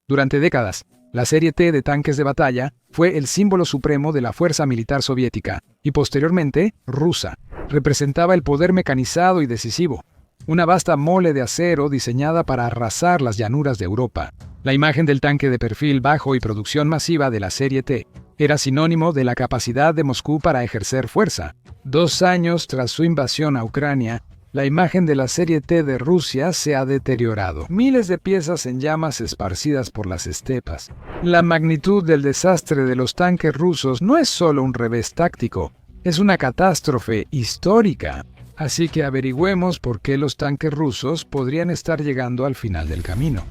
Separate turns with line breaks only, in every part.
Durante décadas, la serie T de tanques de batalla fue el símbolo supremo de la fuerza militar soviética y posteriormente rusa. Representaba el poder mecanizado y decisivo, una vasta mole de acero diseñada para arrasar las llanuras de Europa. La imagen del tanque de perfil bajo y producción masiva de la serie T era sinónimo de la capacidad de Moscú para ejercer fuerza. 2 años tras su invasión a Ucrania, la imagen de la serie T de Rusia se ha deteriorado. Miles de piezas en llamas esparcidas por las estepas. La magnitud del desastre de los tanques rusos no es solo un revés táctico, es una catástrofe histórica. Así que averigüemos por qué los tanques rusos podrían estar llegando al final del camino.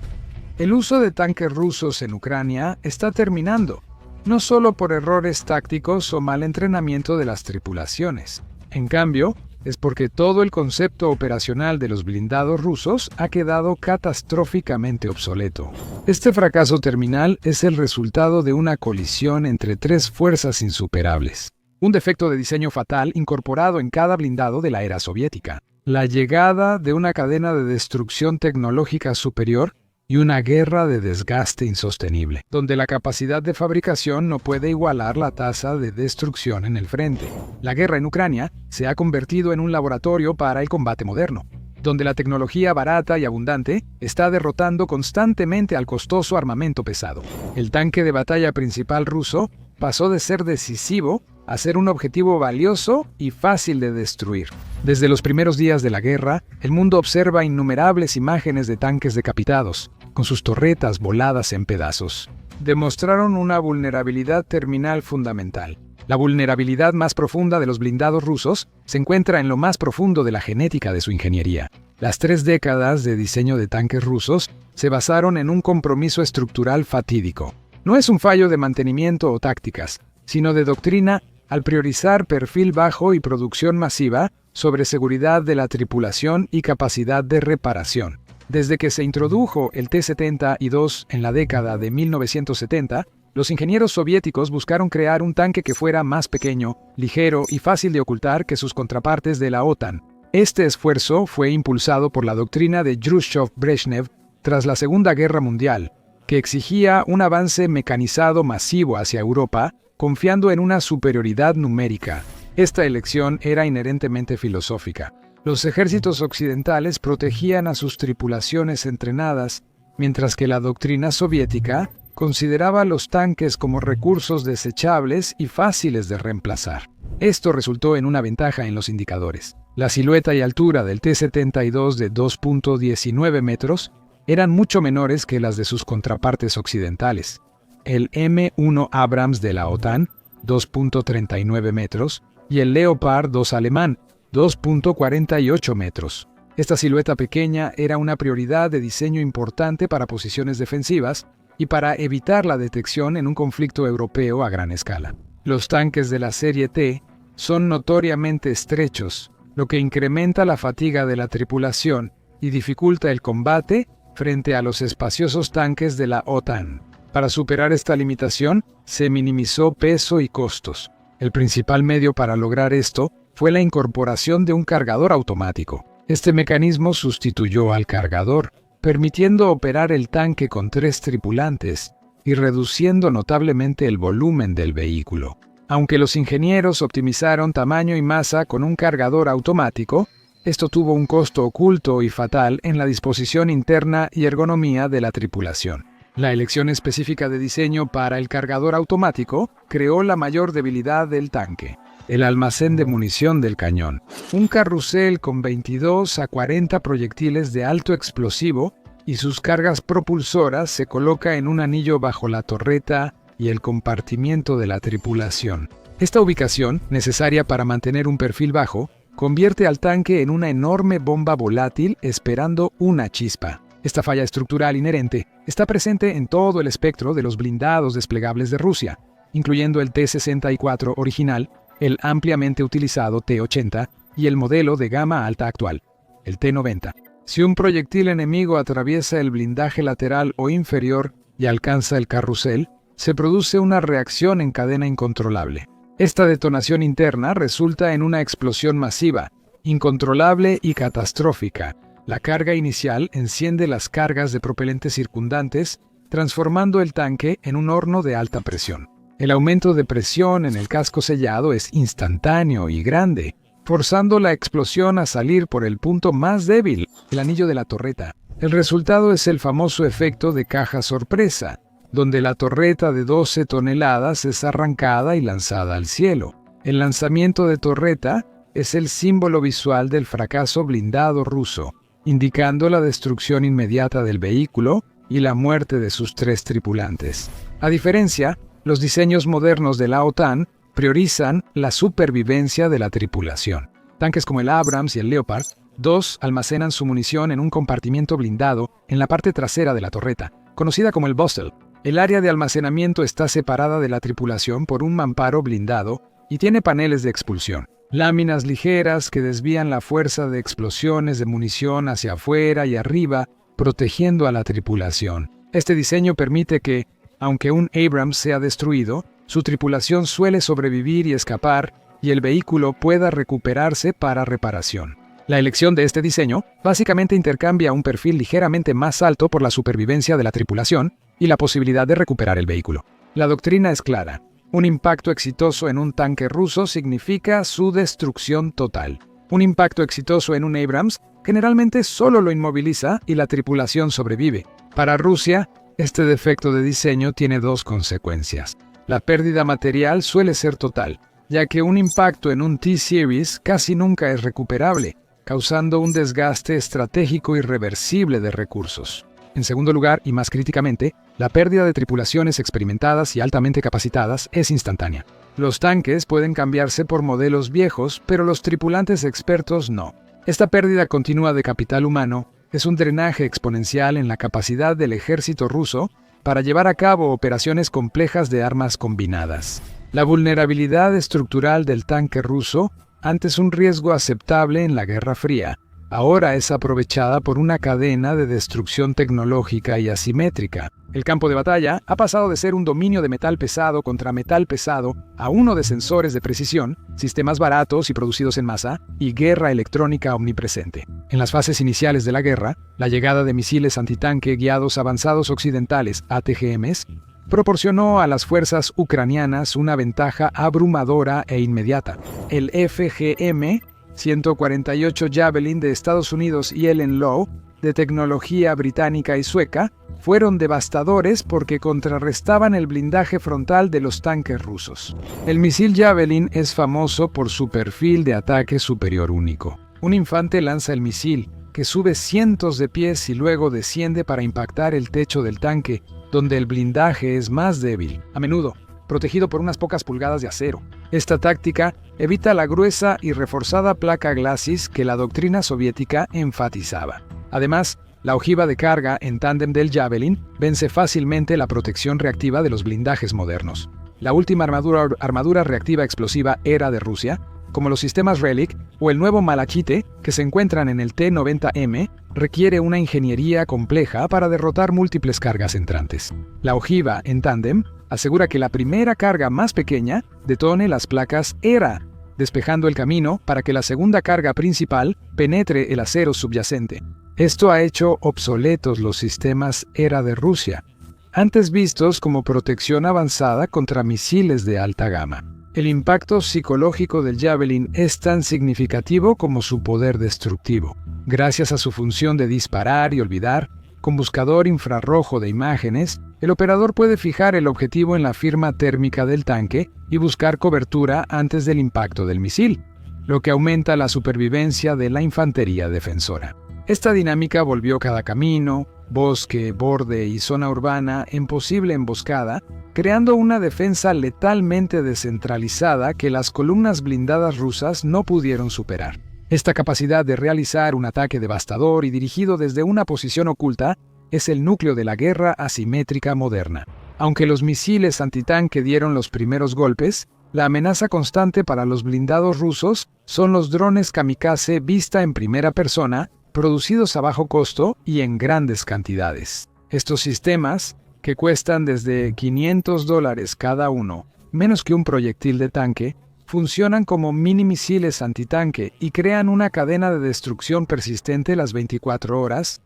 El uso de tanques rusos en Ucrania está terminando, no solo por errores tácticos o mal entrenamiento de las tripulaciones. En cambio, es porque todo el concepto operacional de los blindados rusos ha quedado catastróficamente obsoleto. Este fracaso terminal es el resultado de una colisión entre 3 fuerzas insuperables. Un defecto de diseño fatal incorporado en cada blindado de la era soviética. La llegada de una cadena de destrucción tecnológica superior y una guerra de desgaste insostenible, donde la capacidad de fabricación no puede igualar la tasa de destrucción en el frente. La guerra en Ucrania se ha convertido en un laboratorio para el combate moderno, donde la tecnología barata y abundante está derrotando constantemente al costoso armamento pesado. El tanque de batalla principal ruso pasó de ser decisivo a ser un objetivo valioso y fácil de destruir. Desde los primeros días de la guerra, el mundo observa innumerables imágenes de tanques decapitados, con sus torretas voladas en pedazos. Demostraron una vulnerabilidad terminal fundamental. La vulnerabilidad más profunda de los blindados rusos se encuentra en lo más profundo de la genética de su ingeniería. Las 3 décadas de diseño de tanques rusos se basaron en un compromiso estructural fatídico. No es un fallo de mantenimiento o tácticas, sino de doctrina al priorizar perfil bajo y producción masiva sobre seguridad de la tripulación y capacidad de reparación. Desde que se introdujo el T-72 en la década de 1970, los ingenieros soviéticos buscaron crear un tanque que fuera más pequeño, ligero y fácil de ocultar que sus contrapartes de la OTAN. Este esfuerzo fue impulsado por la doctrina de Jrushchov-Brezhnev tras la Segunda Guerra Mundial, que exigía un avance mecanizado masivo hacia Europa, confiando en una superioridad numérica. Esta elección era inherentemente filosófica. Los ejércitos occidentales protegían a sus tripulaciones entrenadas, mientras que la doctrina soviética consideraba los tanques como recursos desechables y fáciles de reemplazar. Esto resultó en una ventaja en los indicadores. La silueta y altura del T-72 de 2.19 metros eran mucho menores que las de sus contrapartes occidentales. El M1 Abrams de la OTAN, 2.39 metros, y el Leopard 2 alemán, 2.48 metros. Esta silueta pequeña era una prioridad de diseño importante para posiciones defensivas y para evitar la detección en un conflicto europeo a gran escala. Los tanques de la serie T son notoriamente estrechos, lo que incrementa la fatiga de la tripulación y dificulta el combate frente a los espaciosos tanques de la OTAN. Para superar esta limitación, se minimizó peso y costos. El principal medio para lograr esto fue la incorporación de un cargador automático. Este mecanismo sustituyó al cargador, permitiendo operar el tanque con 3 tripulantes y reduciendo notablemente el volumen del vehículo. Aunque los ingenieros optimizaron tamaño y masa con un cargador automático, esto tuvo un costo oculto y fatal en la disposición interna y ergonomía de la tripulación. La elección específica de diseño para el cargador automático creó la mayor debilidad del tanque: el almacén de munición del cañón. Un carrusel con 22 a 40 proyectiles de alto explosivo y sus cargas propulsoras se coloca en un anillo bajo la torreta y el compartimiento de la tripulación. Esta ubicación, necesaria para mantener un perfil bajo, convierte al tanque en una enorme bomba volátil esperando una chispa. Esta falla estructural inherente está presente en todo el espectro de los blindados desplegables de Rusia, incluyendo el T-64 original, el ampliamente utilizado T-80 y el modelo de gama alta actual, el T-90. Si un proyectil enemigo atraviesa el blindaje lateral o inferior y alcanza el carrusel, se produce una reacción en cadena incontrolable. Esta detonación interna resulta en una explosión masiva, incontrolable y catastrófica. La carga inicial enciende las cargas de propelentes circundantes transformando el tanque en un horno de alta presión. El aumento de presión en el casco sellado es instantáneo y grande, forzando la explosión a salir por el punto más débil, el anillo de la torreta. El resultado es el famoso efecto de caja sorpresa, donde la torreta de 12 toneladas es arrancada y lanzada al cielo. El lanzamiento de torreta es el símbolo visual del fracaso blindado ruso, indicando la destrucción inmediata del vehículo y la muerte de sus 3 tripulantes. A diferencia, los diseños modernos de la OTAN priorizan la supervivencia de la tripulación. Tanques como el Abrams y el Leopard 2 almacenan su munición en un compartimiento blindado en la parte trasera de la torreta, conocida como el Bustle. El área de almacenamiento está separada de la tripulación por un mamparo blindado y tiene paneles de expulsión, láminas ligeras que desvían la fuerza de explosiones de munición hacia afuera y arriba, protegiendo a la tripulación. Este diseño permite que, aunque un Abrams sea destruido, su tripulación suele sobrevivir y escapar, y el vehículo pueda recuperarse para reparación. La elección de este diseño básicamente intercambia un perfil ligeramente más alto por la supervivencia de la tripulación y la posibilidad de recuperar el vehículo. La doctrina es clara. Un impacto exitoso en un tanque ruso significa su destrucción total. Un impacto exitoso en un Abrams generalmente solo lo inmoviliza y la tripulación sobrevive. Para Rusia, este defecto de diseño tiene 2 consecuencias. La pérdida material suele ser total, ya que un impacto en un T-Series casi nunca es recuperable, causando un desgaste estratégico irreversible de recursos. En segundo lugar, y más críticamente, la pérdida de tripulaciones experimentadas y altamente capacitadas es instantánea. Los tanques pueden cambiarse por modelos viejos, pero los tripulantes expertos no. Esta pérdida continua de capital humano es un drenaje exponencial en la capacidad del ejército ruso para llevar a cabo operaciones complejas de armas combinadas. La vulnerabilidad estructural del tanque ruso, antes un riesgo aceptable en la Guerra Fría, ahora es aprovechada por una cadena de destrucción tecnológica y asimétrica. El campo de batalla ha pasado de ser un dominio de metal pesado contra metal pesado a uno de sensores de precisión, sistemas baratos y producidos en masa, y guerra electrónica omnipresente. En las fases iniciales de la guerra, la llegada de misiles antitanque guiados avanzados occidentales, ATGMs, proporcionó a las fuerzas ucranianas una ventaja abrumadora e inmediata. El FGM-148 Javelin de Estados Unidos y el Enlow, de tecnología británica y sueca, fueron devastadores porque contrarrestaban el blindaje frontal de los tanques rusos. El misil Javelin es famoso por su perfil de ataque superior único. Un infante lanza el misil, que sube cientos de pies y luego desciende para impactar el techo del tanque, donde el blindaje es más débil, a menudo protegido por unas pocas pulgadas de acero. Esta táctica evita la gruesa y reforzada placa glacis que la doctrina soviética enfatizaba. Además, la ojiva de carga en tándem del Javelin vence fácilmente la protección reactiva de los blindajes modernos. La última armadura reactiva explosiva era de Rusia, como los sistemas Relic o el nuevo Malachite que se encuentran en el T-90M, requiere una ingeniería compleja para derrotar múltiples cargas entrantes. La ojiva en tándem asegura que la primera carga más pequeña detone las placas ERA, despejando el camino para que la segunda carga principal penetre el acero subyacente. Esto ha hecho obsoletos los sistemas ERA de Rusia, antes vistos como protección avanzada contra misiles de alta gama. El impacto psicológico del Javelin es tan significativo como su poder destructivo. Gracias a su función de disparar y olvidar, con buscador infrarrojo de imágenes, el operador puede fijar el objetivo en la firma térmica del tanque y buscar cobertura antes del impacto del misil, lo que aumenta la supervivencia de la infantería defensora. Esta dinámica volvió cada camino, bosque, borde y zona urbana en posible emboscada, creando una defensa letalmente descentralizada que las columnas blindadas rusas no pudieron superar. Esta capacidad de realizar un ataque devastador y dirigido desde una posición oculta es el núcleo de la guerra asimétrica moderna. Aunque los misiles antitanque dieron los primeros golpes, la amenaza constante para los blindados rusos son los drones kamikaze vista en primera persona, producidos a bajo costo y en grandes cantidades. Estos sistemas, que cuestan desde $500 cada uno, menos que un proyectil de tanque, funcionan como mini misiles antitanque y crean una cadena de destrucción persistente las 24 horas.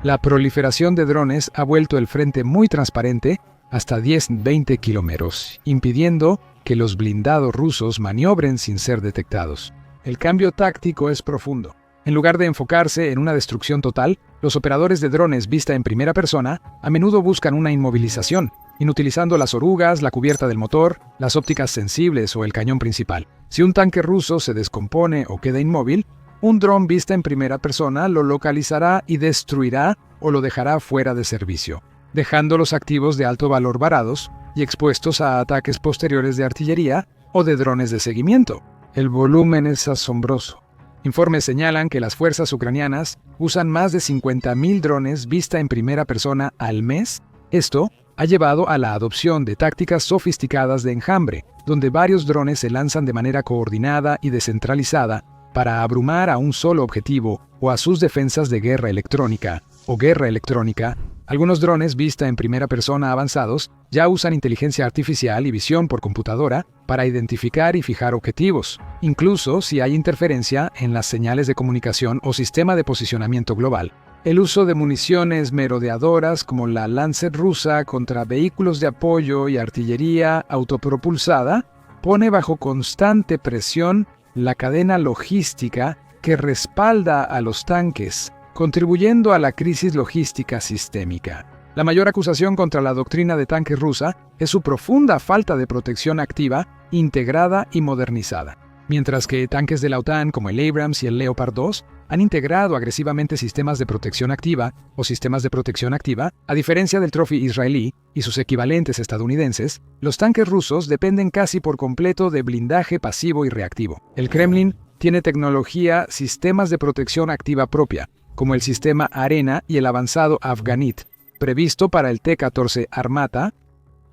La proliferación de drones ha vuelto el frente muy transparente hasta 10-20 kilómetros, impidiendo que los blindados rusos maniobren sin ser detectados. El cambio táctico es profundo. En lugar de enfocarse en una destrucción total, los operadores de drones vista en primera persona a menudo buscan una inmovilización, inutilizando las orugas, la cubierta del motor, las ópticas sensibles o el cañón principal. Si un tanque ruso se descompone o queda inmóvil, un dron vista en primera persona lo localizará y destruirá o lo dejará fuera de servicio, dejando los activos de alto valor varados y expuestos a ataques posteriores de artillería o de drones de seguimiento. El volumen es asombroso. Informes señalan que las fuerzas ucranianas usan más de 50.000 drones vista en primera persona al mes. Esto ha llevado a la adopción de tácticas sofisticadas de enjambre, donde varios drones se lanzan de manera coordinada y descentralizada para abrumar a un solo objetivo o a sus defensas de guerra electrónica o guerra electrónica. Algunos drones vista en primera persona avanzados ya usan inteligencia artificial y visión por computadora para identificar y fijar objetivos, incluso si hay interferencia en las señales de comunicación o sistema de posicionamiento global. El uso de municiones merodeadoras como la Lancet rusa contra vehículos de apoyo y artillería autopropulsada pone bajo constante presión la cadena logística que respalda a los tanques, contribuyendo a la crisis logística sistémica. La mayor acusación contra la doctrina de tanques rusa es su profunda falta de protección activa, integrada y modernizada. Mientras que tanques de la OTAN como el Abrams y el Leopard 2 han integrado agresivamente sistemas de protección activa o sistemas de protección activa, a diferencia del Trophy israelí y sus equivalentes estadounidenses, los tanques rusos dependen casi por completo de blindaje pasivo y reactivo. El Kremlin tiene tecnología, sistemas de protección activa propia, como el sistema Arena y el avanzado Afganit, previsto para el T-14 Armata.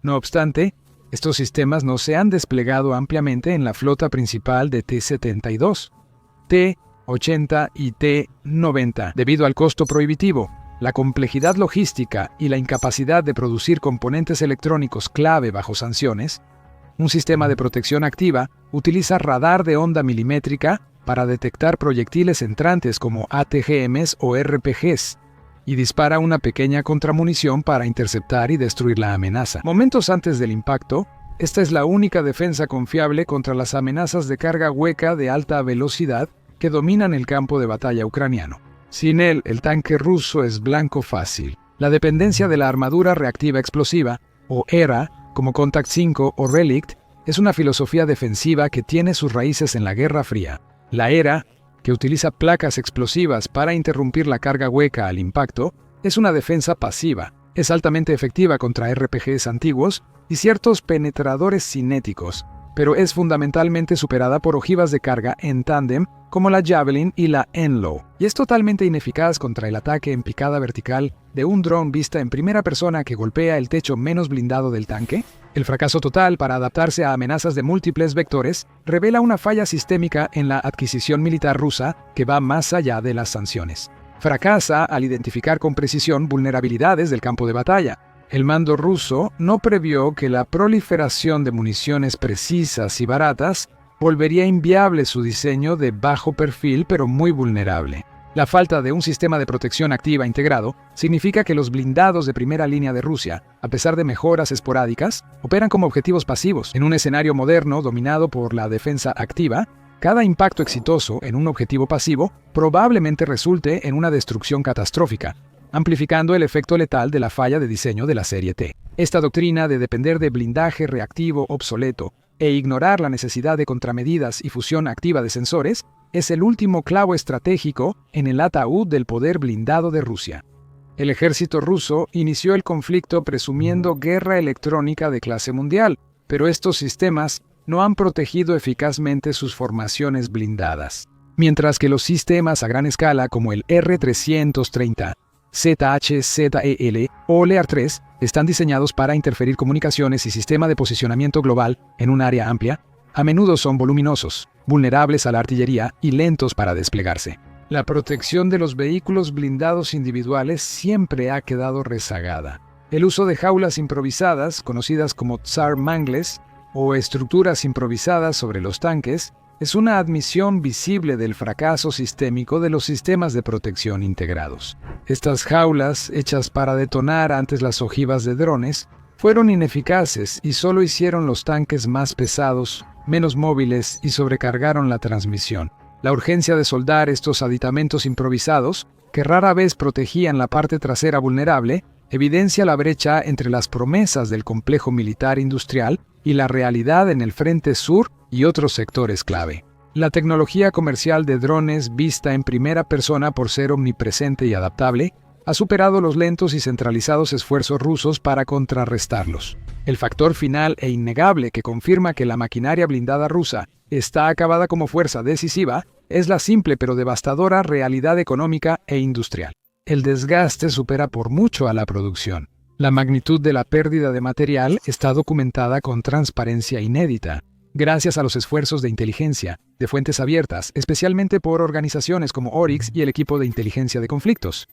No obstante, estos sistemas no se han desplegado ampliamente en la flota principal de T-72, T-80 y T-90, debido al costo prohibitivo, la complejidad logística y la incapacidad de producir componentes electrónicos clave bajo sanciones. Un sistema de protección activa utiliza radar de onda milimétrica para detectar proyectiles entrantes como ATGMs o RPGs, y dispara una pequeña contramunición para interceptar y destruir la amenaza. Momentos antes del impacto, esta es la única defensa confiable contra las amenazas de carga hueca de alta velocidad que dominan el campo de batalla ucraniano. Sin él, el tanque ruso es blanco fácil. La dependencia de la armadura reactiva explosiva, o ERA, como Contact 5 o Relict, es una filosofía defensiva que tiene sus raíces en la Guerra Fría. La ERA, que utiliza placas explosivas para interrumpir la carga hueca al impacto, es una defensa pasiva. Es altamente efectiva contra RPGs antiguos y ciertos penetradores cinéticos, pero es fundamentalmente superada por ojivas de carga en tándem como la Javelin y la Enlow, y es totalmente ineficaz contra el ataque en picada vertical de un dron vista en primera persona que golpea el techo menos blindado del tanque. El fracaso total para adaptarse a amenazas de múltiples vectores revela una falla sistémica en la adquisición militar rusa que va más allá de las sanciones. Fracasa al identificar con precisión vulnerabilidades del campo de batalla. El mando ruso no previó que la proliferación de municiones precisas y baratas volvería inviable su diseño de bajo perfil pero muy vulnerable. La falta de un sistema de protección activa integrado significa que los blindados de primera línea de Rusia, a pesar de mejoras esporádicas, operan como objetivos pasivos. En un escenario moderno dominado por la defensa activa, cada impacto exitoso en un objetivo pasivo probablemente resulte en una destrucción catastrófica, amplificando el efecto letal de la falla de diseño de la serie T. Esta doctrina de depender de blindaje reactivo obsoleto e ignorar la necesidad de contramedidas y fusión activa de sensores es el último clavo estratégico en el ataúd del poder blindado de Rusia. El ejército ruso inició el conflicto presumiendo guerra electrónica de clase mundial, pero estos sistemas no han protegido eficazmente sus formaciones blindadas. Mientras que los sistemas a gran escala como el R-330, ZHZEL o Lear 3 están diseñados para interferir comunicaciones y sistema de posicionamiento global en un área amplia, a menudo son voluminosos, vulnerables a la artillería y lentos para desplegarse. La protección de los vehículos blindados individuales siempre ha quedado rezagada. El uso de jaulas improvisadas, conocidas como Tsar Mangles, o estructuras improvisadas sobre los tanques, es una admisión visible del fracaso sistémico de los sistemas de protección integrados. Estas jaulas, hechas para detonar antes las ojivas de drones, fueron ineficaces y solo hicieron los tanques más pesados, menos móviles y sobrecargaron la transmisión. La urgencia de soldar estos aditamentos improvisados, que rara vez protegían la parte trasera vulnerable, evidencia la brecha entre las promesas del complejo militar industrial y la realidad en el frente sur y otros sectores clave. La tecnología comercial de drones, vista en primera persona por ser omnipresente y adaptable, ha superado los lentos y centralizados esfuerzos rusos para contrarrestarlos. El factor final e innegable que confirma que la maquinaria blindada rusa está acabada como fuerza decisiva es la simple pero devastadora realidad económica e industrial. El desgaste supera por mucho a la producción. La magnitud de la pérdida de material está documentada con transparencia inédita, gracias a los esfuerzos de inteligencia, de fuentes abiertas, especialmente por organizaciones como Oryx y el equipo de inteligencia de conflictos.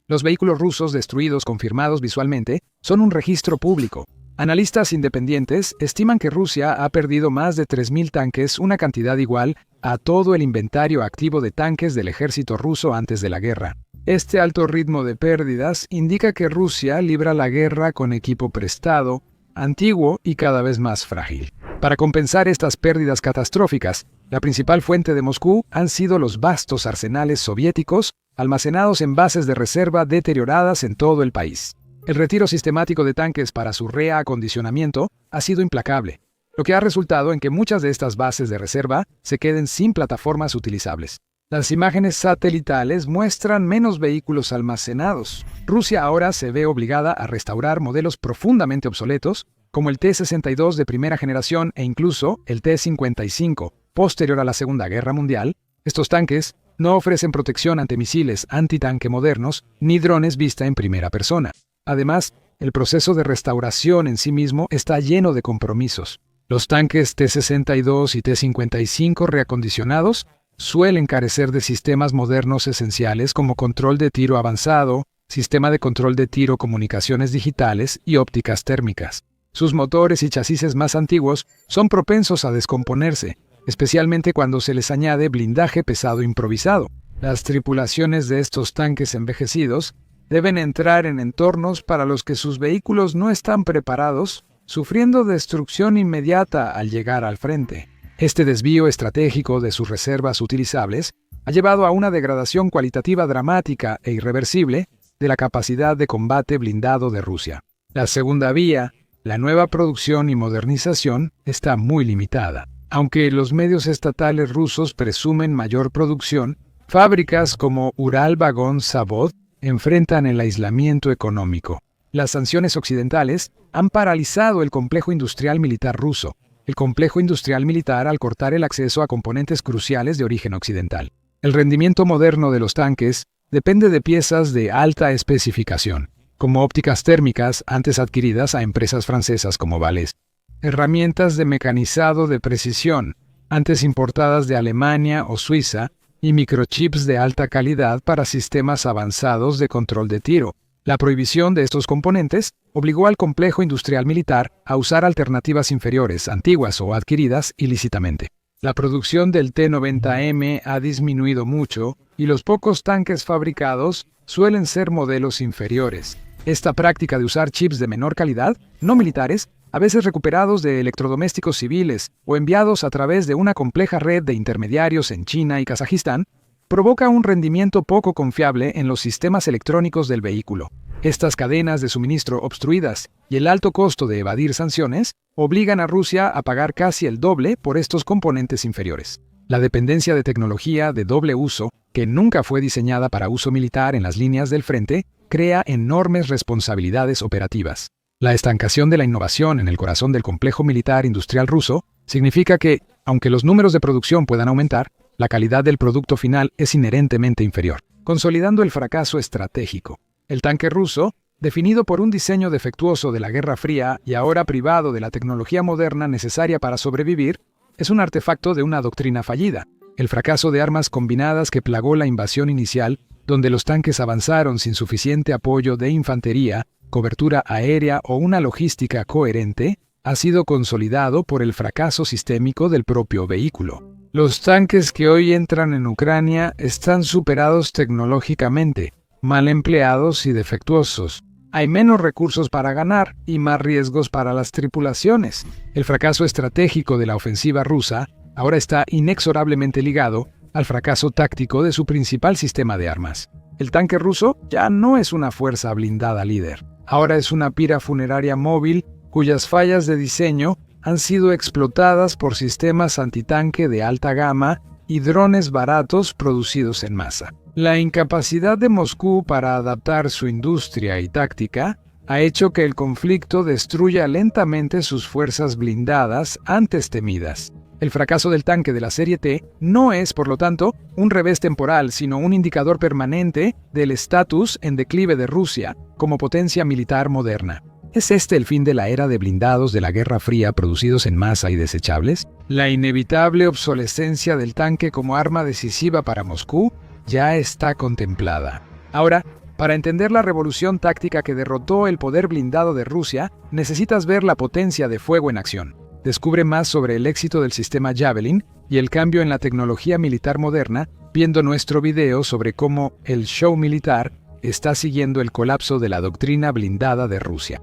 Los vehículos rusos destruidos confirmados visualmente son un registro público. Analistas independientes estiman que Rusia ha perdido más de 3.000 tanques, una cantidad igual a todo el inventario activo de tanques del ejército ruso antes de la guerra. Este alto ritmo de pérdidas indica que Rusia libra la guerra con equipo prestado, antiguo y cada vez más frágil. Para compensar estas pérdidas catastróficas, la principal fuente de Moscú han sido los vastos arsenales soviéticos almacenados en bases de reserva deterioradas en todo el país. El retiro sistemático de tanques para su reacondicionamiento ha sido implacable, lo que ha resultado en que muchas de estas bases de reserva se queden sin plataformas utilizables. Las imágenes satelitales muestran menos vehículos almacenados. Rusia ahora se ve obligada a restaurar modelos profundamente obsoletos, como el T-62 de primera generación e incluso el T-55, posterior a la Segunda Guerra Mundial. Estos tanques no ofrecen protección ante misiles antitanque modernos ni drones vista en primera persona. Además, el proceso de restauración en sí mismo está lleno de compromisos. Los tanques T-62 y T-55 reacondicionados suelen carecer de sistemas modernos esenciales como control de tiro avanzado, sistema de control de tiro, comunicaciones digitales y ópticas térmicas. Sus motores y chasis más antiguos son propensos a descomponerse, especialmente cuando se les añade blindaje pesado improvisado. Las tripulaciones de estos tanques envejecidos deben entrar en entornos para los que sus vehículos no están preparados, sufriendo destrucción inmediata al llegar al frente. Este desvío estratégico de sus reservas utilizables ha llevado a una degradación cualitativa dramática e irreversible de la capacidad de combate blindado de Rusia. La segunda vía, la nueva producción y modernización, está muy limitada. Aunque los medios estatales rusos presumen mayor producción, fábricas como Uralvagon-Zavod enfrentan el aislamiento económico. Las sanciones occidentales han paralizado el complejo industrial militar ruso, el complejo industrial militar al cortar el acceso a componentes cruciales de origen occidental. El rendimiento moderno de los tanques depende de piezas de alta especificación, como ópticas térmicas antes adquiridas a empresas francesas como Valès, herramientas de mecanizado de precisión antes importadas de Alemania o Suiza y microchips de alta calidad para sistemas avanzados de control de tiro. La prohibición de estos componentes obligó al complejo industrial militar a usar alternativas inferiores, antiguas o adquiridas ilícitamente. La producción del T-90M ha disminuido mucho y los pocos tanques fabricados suelen ser modelos inferiores. Esta práctica de usar chips de menor calidad, no militares, a veces recuperados de electrodomésticos civiles o enviados a través de una compleja red de intermediarios en China y Kazajistán, provoca un rendimiento poco confiable en los sistemas electrónicos del vehículo. Estas cadenas de suministro obstruidas y el alto costo de evadir sanciones obligan a Rusia a pagar casi el doble por estos componentes inferiores. La dependencia de tecnología de doble uso, que nunca fue diseñada para uso militar en las líneas del frente, crea enormes responsabilidades operativas. La estancación de la innovación en el corazón del complejo militar industrial ruso significa que, aunque los números de producción puedan aumentar, la calidad del producto final es inherentemente inferior, consolidando el fracaso estratégico. El tanque ruso, definido por un diseño defectuoso de la Guerra Fría y ahora privado de la tecnología moderna necesaria para sobrevivir, es un artefacto de una doctrina fallida, el fracaso de armas combinadas que plagó la invasión inicial, donde los tanques avanzaron sin suficiente apoyo de infantería, cobertura aérea o una logística coherente, ha sido consolidado por el fracaso sistémico del propio vehículo. Los tanques que hoy entran en Ucrania están superados tecnológicamente, mal empleados y defectuosos. Hay menos recursos para ganar y más riesgos para las tripulaciones. El fracaso estratégico de la ofensiva rusa ahora está inexorablemente ligado al fracaso táctico de su principal sistema de armas. El tanque ruso ya no es una fuerza blindada líder. Ahora es una pira funeraria móvil cuyas fallas de diseño han sido explotadas por sistemas antitanque de alta gama y drones baratos producidos en masa. La incapacidad de Moscú para adaptar su industria y táctica ha hecho que el conflicto destruya lentamente sus fuerzas blindadas antes temidas. El fracaso del tanque de la serie T no es, por lo tanto, un revés temporal, sino un indicador permanente del estatus en declive de Rusia como potencia militar moderna. ¿Es este el fin de la era de blindados de la Guerra Fría producidos en masa y desechables? La inevitable obsolescencia del tanque como arma decisiva para Moscú ya está contemplada. Ahora, para entender la revolución táctica que derrotó el poder blindado de Rusia, necesitas ver la potencia de fuego en acción. Descubre más sobre el éxito del sistema Javelin y el cambio en la tecnología militar moderna viendo nuestro video sobre cómo el show militar está siguiendo el colapso de la doctrina blindada de Rusia.